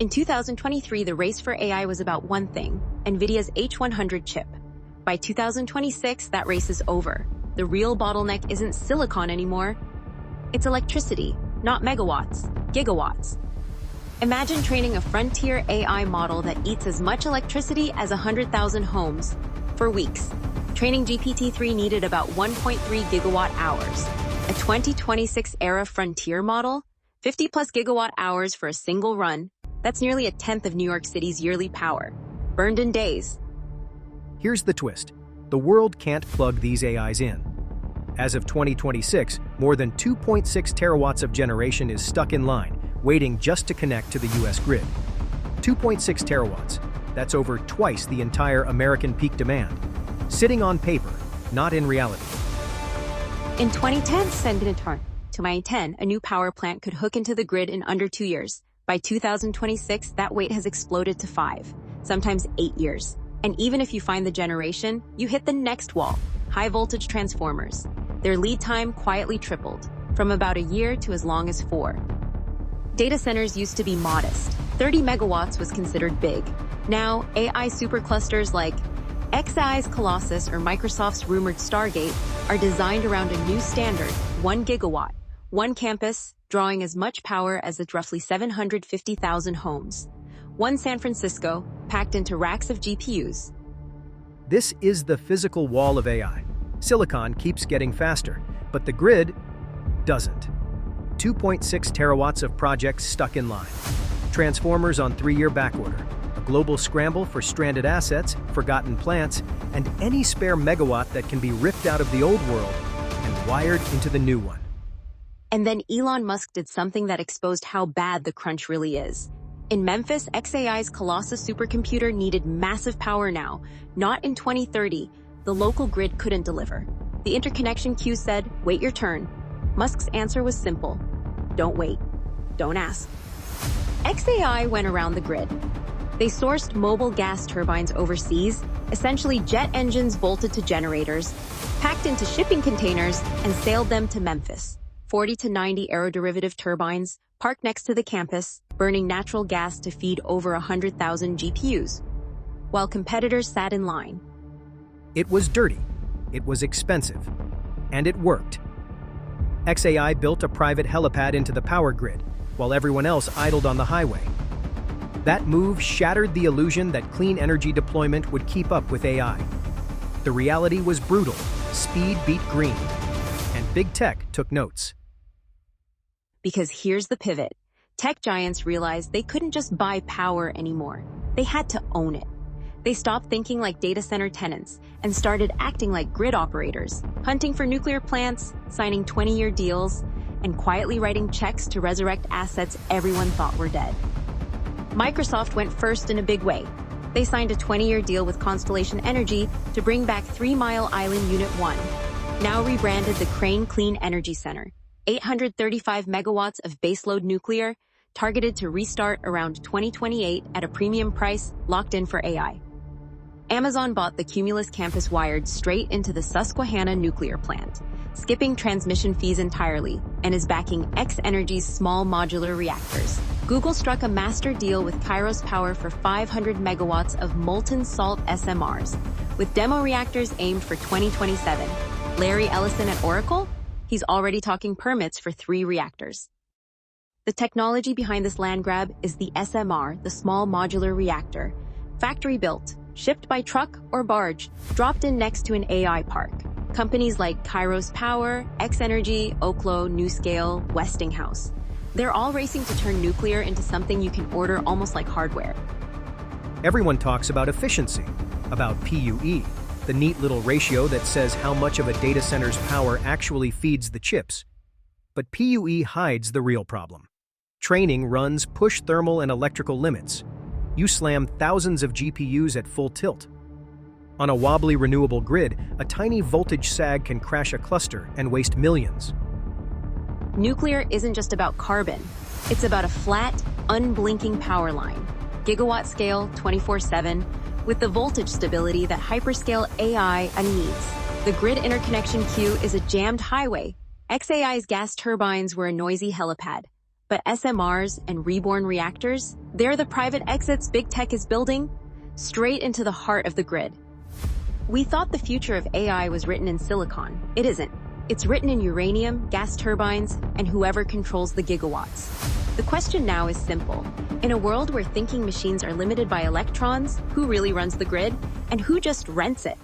In 2023, the race for AI was about one thing, Nvidia's H100 chip. By 2026, that race is over. The real bottleneck isn't silicon anymore. It's electricity, not megawatts, gigawatts. Imagine training a frontier AI model that eats as much electricity as 100,000 homes for weeks. Training GPT-3 needed about 1.3 gigawatt hours. A 2026-era frontier model, 50-plus gigawatt hours for a single run. That's nearly a tenth of New York City's yearly power. Burned in days. Here's the twist. The world can't plug these AIs in. As of 2026, more than 2.6 terawatts of generation is stuck in line, waiting just to connect to the US grid. 2.6 terawatts. That's over twice the entire American peak demand. Sitting on paper, not in reality. In 2010, a new power plant could hook into the grid in under 2 years. By 2026, that wait has exploded to 5, sometimes 8 years. And even if you find the generation, you hit the next wall, high-voltage transformers. Their lead time quietly tripled, from about a year to as long as 4. Data centers used to be modest. 30 megawatts was considered big. Now, AI superclusters like xAI's Colossus or Microsoft's rumored Stargate are designed around a new standard, 1 gigawatt, one campus, drawing as much power as its roughly 750,000 homes. One San Francisco, packed into racks of GPUs. This is the physical wall of AI. Silicon keeps getting faster, but the grid doesn't. 2.6 terawatts of projects stuck in line. Transformers on 3-year backorder. A global scramble for stranded assets, forgotten plants, and any spare megawatt that can be ripped out of the old world and wired into the new one. And then Elon Musk did something that exposed how bad the crunch really is. In Memphis, xAI's Colossus supercomputer needed massive power now, not in 2030. The local grid couldn't deliver. The interconnection queue said, "Wait your turn." Musk's answer was simple: don't wait, don't ask. xAI went around the grid. They sourced mobile gas turbines overseas, essentially jet engines bolted to generators, packed into shipping containers, and sailed them to Memphis. 40 to 90 aeroderivative turbines parked next to the campus, burning natural gas to feed over 100,000 GPUs, while competitors sat in line. It was dirty, it was expensive, and it worked. xAI built a private helipad into the power grid, while everyone else idled on the highway. That move shattered the illusion that clean energy deployment would keep up with AI. The reality was brutal. Speed beat green, and big tech took notes. Because here's the pivot. Tech giants realized they couldn't just buy power anymore. They had to own it. They stopped thinking like data center tenants and started acting like grid operators, hunting for nuclear plants, signing 20-year deals, and quietly writing checks to resurrect assets everyone thought were dead. Microsoft went first in a big way. They signed a 20-year deal with Constellation Energy to bring back 3 Mile Island Unit 1, now rebranded the Crane Clean Energy Center. 835 megawatts of baseload nuclear, targeted to restart around 2028 at a premium price, locked in for AI. Amazon bought the Cumulus campus wired straight into the Susquehanna nuclear plant, skipping transmission fees entirely, and is backing X-Energy's small modular reactors. Google struck a master deal with Kairos Power for 500 megawatts of molten salt SMRs, with demo reactors aimed for 2027. Larry Ellison at Oracle? He's already talking permits for 3 reactors. The technology behind this land grab is the SMR, the small modular reactor. Factory built, shipped by truck or barge, dropped in next to an AI park. Companies like Kairos Power, X-Energy, Oklo, NewScale, Westinghouse. They're all racing to turn nuclear into something you can order almost like hardware. Everyone talks about efficiency, about PUE, the neat little ratio that says how much of a data center's power actually feeds the chips. But PUE hides the real problem. Training runs push thermal and electrical limits. You slam thousands of GPUs at full tilt. On a wobbly renewable grid, a tiny voltage sag can crash a cluster and waste millions. Nuclear isn't just about carbon. It's about a flat, unblinking power line. Gigawatt scale, 24/7, with the voltage stability that hyperscale AI needs. The grid interconnection queue is a jammed highway. xAI's gas turbines were a noisy helipad. But SMRs and reborn reactors, they're the private exits big tech is building straight into the heart of the grid. We thought the future of AI was written in silicon. It isn't. It's written in uranium, gas turbines, and whoever controls the gigawatts. The question now is simple. In a world where thinking machines are limited by electrons, who really runs the grid, and who just rents it?